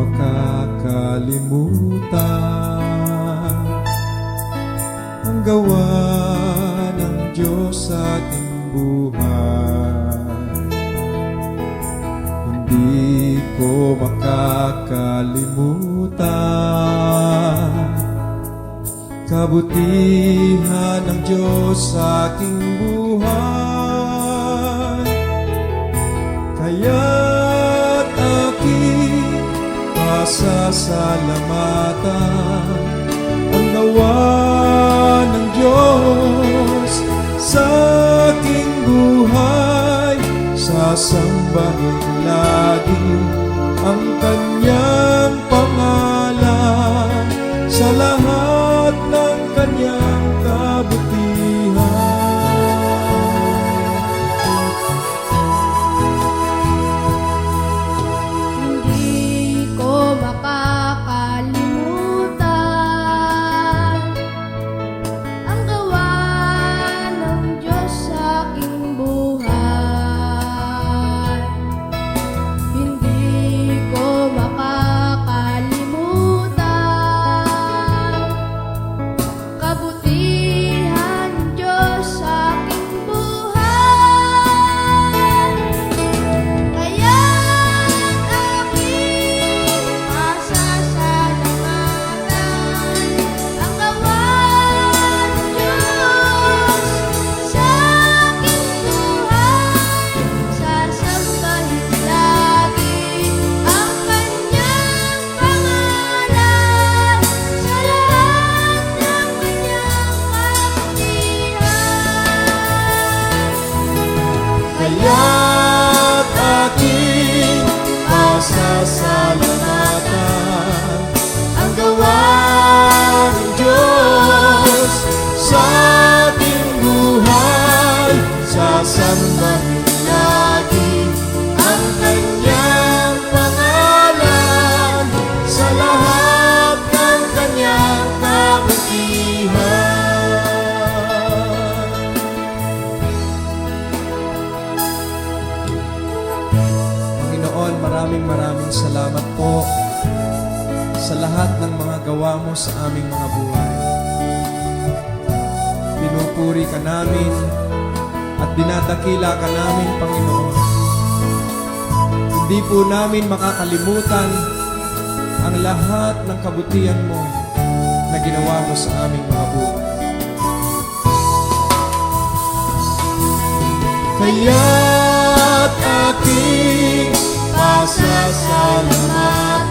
makakalimutan ang gawa ng Diyos sa ating buhay. Hindi ko makakalimutan kabutihan ng Diyos sa aking buhay. Kaya't aking pasasalamatan ang gawa ng Diyos sa aking buhay. Sasambahin lagi ang Kanyang pangalan sa lahat ng Kanyang kabutihan. Hindi ko makakalimutan ang gawa ng Diyos sa aking buhay. Hindi ko makakalimutan kabutihan ng Diyos sa aking buhay. Kaya't aking pasasalamatan ang gawa ng Diyos sa aking buhay. Sasambahin lagi ang Kanyang pangalan sa lahat ng Kanyang kabutihan. Kaya't aking pasasalamatan ang gawa ng Diyos sa ating buhay. Sasambahin lagi ang Kanyang pangalan sa lahat ng Kanyang kabutihan. Panginoon, maraming salamat po sa lahat ng mga gawa mo sa aming mga buhay. Pinupuri ka namin at dinadakila ka namin, Panginoon. Hindi po namin makakalimutan ang lahat ng kabutihan mo na ginawa mo sa aming mga buhay. Kaya't aking pasasalamatan